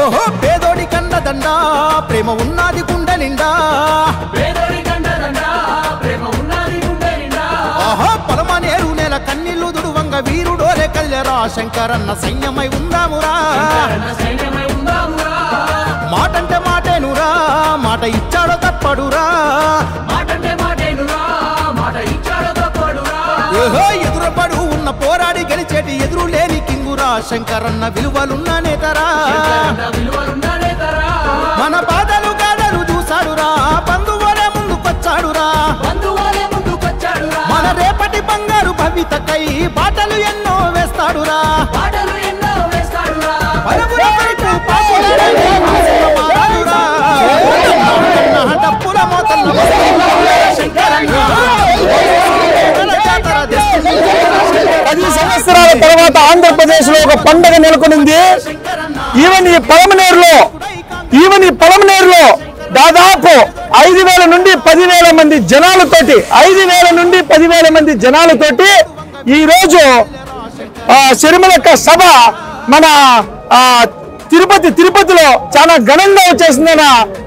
ఓహో పేదోడి కండదండ ప్రేమ ఉన్నది గుండె నిండా ఓహో పొలమనేరు నెల కన్నీళ్లు దుడువంగ వీరుడోలే కదిలేరా శంకరన్న సైన్యమై ఉందామురా మాటంటే మాటేనురా మాట ఇచ్చాడో తప్పడురా ఎదురుపడు ఉన్న పోరాడి గెలిచేటి ఎదురు లేని కింగురా శంకరన్న విలువలున్న నేతరా మన బాధలు గాడలు చూసాడురా బంధువులే ముందుకొచ్చాడురా మన రేపటి బంగారు భవితకై బాటలు ఎన్నో వేస్తాడురా డప్పుల మోతల్ల 10 సంవత్సరాల తర్వాత ఆంధ్రప్రదేశ్ లో ఒక పండుగ నెలకొనింది. ఈవెన్ ఈ పలమనేరులో దాదాపు 5,000 నుండి 10,000 మంది జనాలతోటి 5,000 నుండి 10,000 మంది జనాలతోటి ఈ రోజు సిరిమలక్క సభ మన తిరుపతిలో చాలా ఘనంగా వచ్చేసిందన్న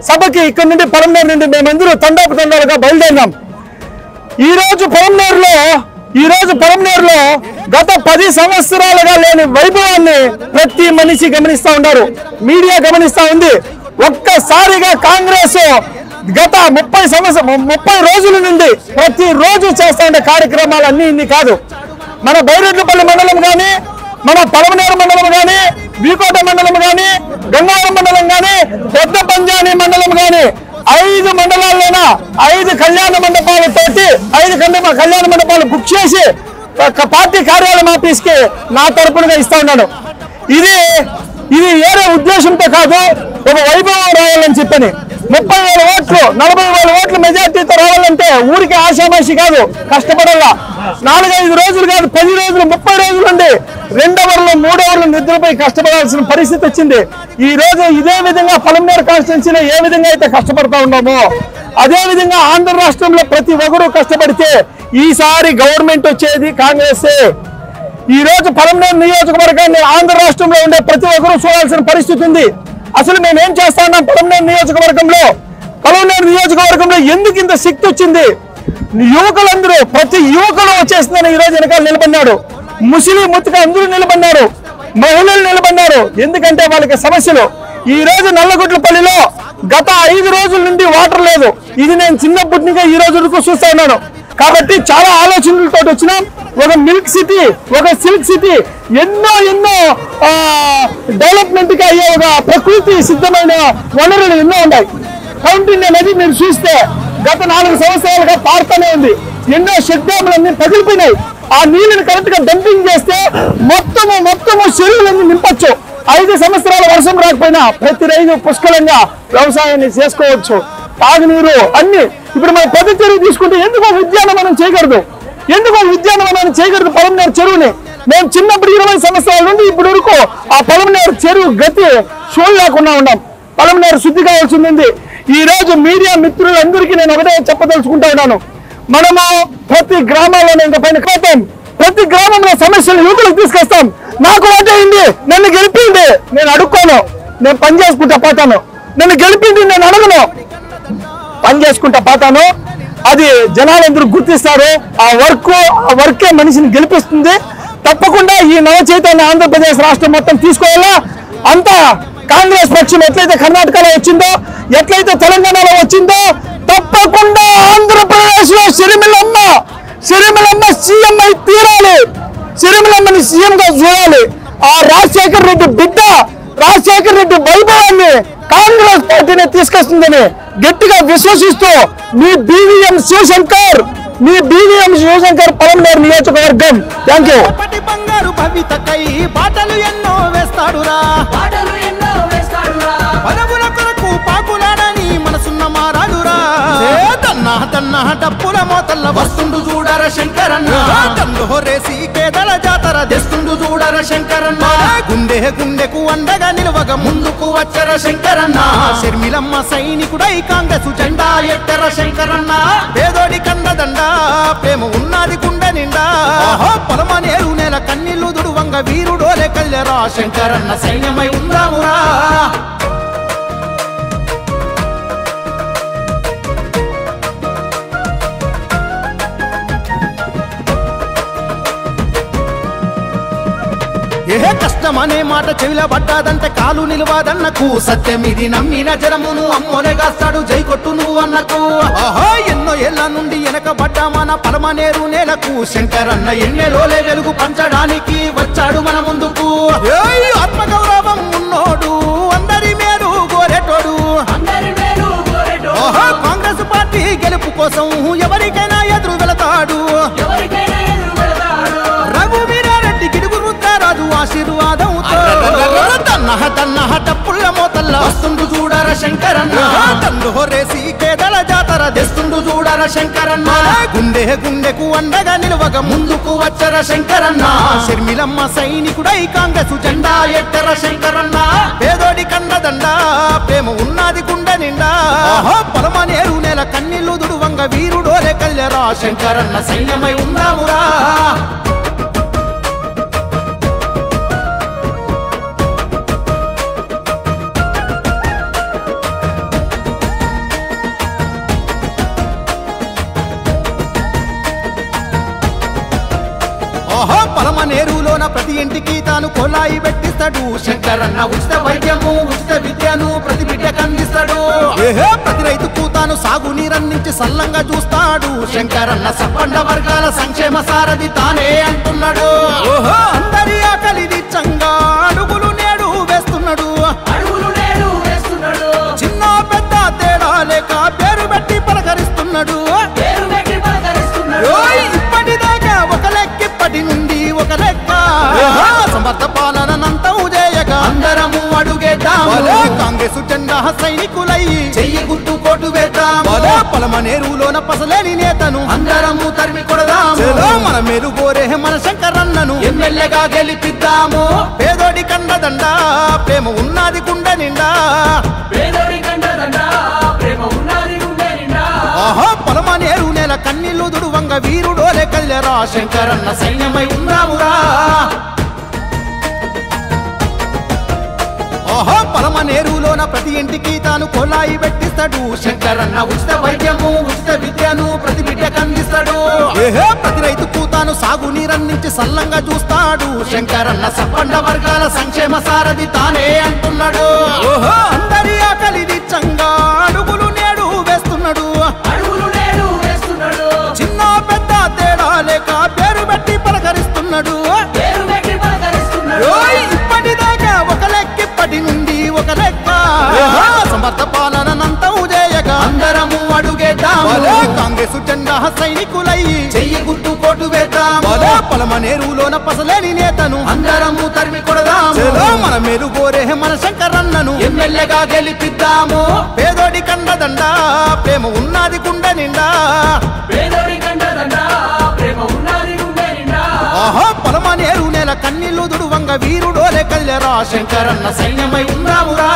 సభకి ఇక్కడ నుండి పలమనేరు నుండి మేమందరూ తండాలుగా బయలుదేరినాం. ఈ రోజు పలమనేరులో గత 10 సంవత్సరాలుగా లేని వైభవాన్ని ప్రతి మనిషి గమనిస్తా ఉన్నారు, మీడియా గమనిస్తా ఉంది. ఒక్కసారిగా కాంగ్రెస్ గత 30 రోజుల నుండి ప్రతి రోజు చేస్తా ఉండే కార్యక్రమాలు అన్ని ఇన్ని కాదు. మన బైరెడ్లపల్లి మండలం కానీ, మన పలమనేరు మండలం కానీ, వీకోట మండలం కానీ, గంగారం మండలం కానీ, పెద్ద పంజాని మండలం కానీ 5 మండలాల్లోన 5 కళ్యాణ మండపాలతోటి 5 కళ్యాణ మండపాలు బుక్ చేసి పార్టీ కార్యాలయం ఆఫీస్కి నా తరపునగా ఇస్తా ఉన్నాను. ఇది వేరే ఉద్దేశంతో కాదు, ఒక వైభవం రావాలని చెప్పని 30,000 ఓట్లు 40,000 ఓట్లు మెజార్టీతో రావాలంటే ఊరికి ఆశామాషి కాదు, కష్టపడాలా. 4-5 రోజులు కాదు, 10 రోజులు 30 రోజులు నుండి 2 అవర్లు 3 అవర్లు నిద్రపై కష్టపడాల్సిన పరిస్థితి వచ్చింది. ఈ రోజు ఇదే విధంగా పలమనేరు కాన్స్టిట్యున్సీలో ఏ విధంగా అయితే కష్టపడతా ఉన్నామో అదే విధంగా ఆంధ్ర రాష్ట్రంలో ప్రతి ఒక్కరూ కష్టపడితే ఈసారి గవర్నమెంట్ వచ్చేది కాంగ్రెస్. ఈ రోజు పలమనేరు నియోజకవర్గాన్ని ఆంధ్ర రాష్ట్రంలో ఉండే ప్రతి ఒక్కరూ చూడాల్సిన పరిస్థితి ఉంది. అసలు మేమేం చేస్తా ఉన్నాం పలమనేరు నియోజకవర్గంలో ఎందుకు ఇంత శక్తి వచ్చింది? యువకులందరూ ప్రతి యువకులు వచ్చేస్తుందని ఈ రోజు వెనకాల నిలబడినాడు. ముస్లిం ముత్తుగా అందరూ నిలబడినారు, మహిళలు నిలబడినారు. ఎందుకంటే వాళ్ళకి సమస్యలు. ఈ రోజు నల్లగుట్లపల్లిలో గత 5 రోజుల నుండి వాటర్ లేదు. ఇది నేను చిన్నప్పటి నుంచి ఈ రోజు వరకు చూస్తా ఉన్నాను. కాబట్టి చాలా ఆలోచనలతో వచ్చినాం. ఒక మిల్క్ సిటీ, ఒక సిల్క్ సిటీ, ఎన్నో డెవలప్మెంట్ కి అయ్యే ఒక ప్రకృతి సిద్ధమైన వనరులు ఎన్నో ఉన్నాయి. కౌంటింగ్ అనేది మీరు చూస్తే గత 4 సంవత్సరాలుగా పారుతూనే ఉంది. ఎన్నో షెడ్ డ్యాములన్నీ పగిలిపోయినాయి. ఆ నీళ్ళని కరెక్ట్ గా డంపింగ్ చేస్తే మొత్తము చెరువులన్నీ నింపొచ్చు. 5 సంవత్సరాల వర్షం రాకపోయినా ప్రతి రైతు పుష్కలంగా వ్యవసాయాన్ని చేసుకోవచ్చు. తాగునీరు అన్ని. ఇప్పుడు మనం పెద్ద చెరువు తీసుకుంటే ఎందుకో ఉద్యానవనం చేయకూడదు పలమనేరు చెరువుని. మేము చిన్నప్పుడు 20 సంవత్సరాల నుండి ఇప్పుడు వరకు ఆ పలమనేరు చెరువు గతి చూడలేకుండా ఉన్నాం. పలమనేరు శుద్ధి కావాల్సింది. ఈ రోజు మీడియా మిత్రులందరికీ నేను ఒకటే చెప్పదలుచుకుంటా ఉన్నాను. మనము ప్రతి గ్రామాల్లో ఇంకా పైన పోతాం, ప్రతి గ్రామంలో సమస్యలు యువకులకు తీసుకొస్తాం. నాకు ఓటేయండి, నన్ను గెలిపింది, నేను అడుక్కోను, నేను పని చేసుకుంటా పోతాను. నన్ను గెలిపింది, నేను అడగను, పని చేసుకుంటా పోతాను. అది జనాలందరూ గుర్తిస్తారు. ఆ వర్కే మనిషిని గెలిపిస్తుంది. తప్పకుండా ఈ నవ చైతన్య ఆంధ్రప్రదేశ్ రాష్ట్రం మొత్తం తీసుకోవాలా. అంతా కాంగ్రెస్ పక్షం ఎట్లయితే కర్ణాటకలో వచ్చిందో, ఎట్లయితే తెలంగాణలో వచ్చిందో, తప్పకుండా ఆంధ్రప్రదేశ్ లో సిరిమలమ్మ సీఎం అయి తీరాలి. సిరిమలమ్మని సీఎం గా చూడాలి. ఆ రాజశేఖర రెడ్డి బిడ్డ, రాజశేఖర రెడ్డి వైభవాన్ని కాంగ్రెస్ పార్టీని తీసుకొస్తుందని గట్టిగా విశ్వసిస్తూ మీ BVM శివశంకర్ పలమనేరు నియోజకవర్గం. Thank you. బంగారు భవితకై బాటలు ఎన్నో వేస్తాడురా, పదవుల కొరకు పాకులాడని మనసున్న మారాడురా. డప్పుల మోతల్ల వస్తుండు చూడర శంకరన్న, రేసి పేదల జాతర జాతర తెస్తుండు చూడర శంకరన్న గుండె గుండెకు అండగా నిలవగ ముందుకు వచ్చర శంకరన్న షర్మిలమ్మ సైనికుడై కాంగ్రెస్ జెండా ఎత్తర శంకరన్న పేదోడి కండదండ ప్రేమ ఉన్నది గుండె నిండా పొలమనేరు నెల కన్నీళ్లు దుడువంగ వీరుడోలే కదిలేరా శంకరన్న సైన్యమై ఉందామురా ఏ కష్టమనే మాట చెవిల పడ్డాదంటే కాలు నిలవాదన్నకు సత్యమిది నమ్మిన జరమును అమ్మోనే కాస్తాడు జై కొట్టు నువ్వు అన్నకు ఎన్నో ఏళ్ల నుండి వెనకబడ్డా మన పలమనేరు నేలకు శంకరన్న ఎన్నెలోలే వెలుగు పంచడానికి వచ్చాడు మన ముందుకు ఆత్మగౌరవం ఉన్నోడు అందరి మేలు కోరేటోడు కాంగ్రెస్ పార్టీ గెలుపు కోసం ఎవరికైనా ఎదురు వెళతాడు రఘువీరారెడ్డి గిడుగు రుద్రరాజు ఆశీర్వాదంతో తన్నహ టప్పుళ్ళ మోతల్లా వస్తుండు చూడర శంకరన్న తండ్రు హోరేసి కేదల జాతర తెస్తుండు చూడర శంకరన్న గుండె గుండెకు అండగా నిలవగ ముందుకు వచ్చర శంకరన్న షర్మిలమ్మ సైనికుడై కాంగ్రెస్ జెండా ఎత్తర శంకరన్న పేదోడి కండదండ ప్రేమ ఉన్నది గుండె నిండా పొలమనేరు నెల కన్నీళ్లు దుడువంగ వీరుడోలే కదిలేరా శంకరన్న సైన్యమై ఉందామురా పలమనేరులోన ప్రతి ఇంటికి తాను కొలాయి పెట్టిస్తాడు శంకరన్న ఉచిత వైద్యము ఉచిత విద్యను ప్రతి బిడ్డకు అందిస్తాడు ప్రతి రైతుకు తాను సాగునీరందించి సల్లంగా చూస్తాడు శంకరన్న సప్పండ వర్గాల సంక్షేమ సారథి తానే అంటున్నాడు అందరి ఆకలి తీర్చంగా అడుగులు నేడు వేస్తున్నాడు చిన్న పెద్ద తేడా లేక పేరు పెట్టి పలకరిస్తున్నాడు ఇప్పటిదాకా ఒక లెక్క ఇప్పటి నుండి ఒక లెక్క సమర్థ పాలనంతం చేయగా అందరము అడుగేద్దాం కాంగ్రెస్ జెండా సైనికులై చెయ్యి గుర్తు కోటు వేద్దాం పొలమనేరులోన పసలేని నేతను అందరము తరిమి కొడదాం మన మేలు కోరే మన శంకరన్నను ఎమ్మెల్యేగా గెలిపిద్దాము పేదోడి కండదండ ప్రేమ ఉన్నది గుండె నిండా పొలమనేరు నెల కన్నీళ్లు దుడువంగ వీరుడోలే కదిలేరా శంకరన్న సైన్యమై ఉందామురా పలమనేరులోన ప్రతి ఇంటికి తాను కొలాయి పెట్టిస్తాడు శంకరన్న ఉచిత వైద్యము ఉచిత విద్యను ప్రతి బిడ్డకు అందిస్తాడు ప్రతి రైతుకు తాను సాగునీరందించి సల్లంగా చూస్తాడు శంకరన్న సప్పండ వర్గాల సంక్షేమ సారథి తానే అంటున్నాడు అందరి ఆకలి తీర్చంగా అడుగులు నేడు వేస్తున్నాడు చిన్న పెద్ద తేడా లేక పేరు పెట్టి పలకరిస్తున్నాడు ఇప్పటిదాకా ఒక లెక్క ఇప్పటి నుండి ఒక లెక్క సమర్థ పాలనంతం చేయగా అందరము అడుగేద్దాం కాంగ్రెస్ జెండా సైనికులై చెయ్యి గుర్తు కోటు వేద్దాం పొలమనేరులోన పసలేని నేతను అందరము తరిమి కొడదాం మన మేలు కోరే మన శంకరన్నను ఎమ్మెల్యేగా గెలిపిద్దాము పేదోడి కండదండ ప్రేమ ఉన్నది గుండె నిండా పొలమనేరు నెల కన్నీళ్లు దుడువంగ వీరుడోలే కదిలేరా శంకరన్న సైన్యమై ఉందామురా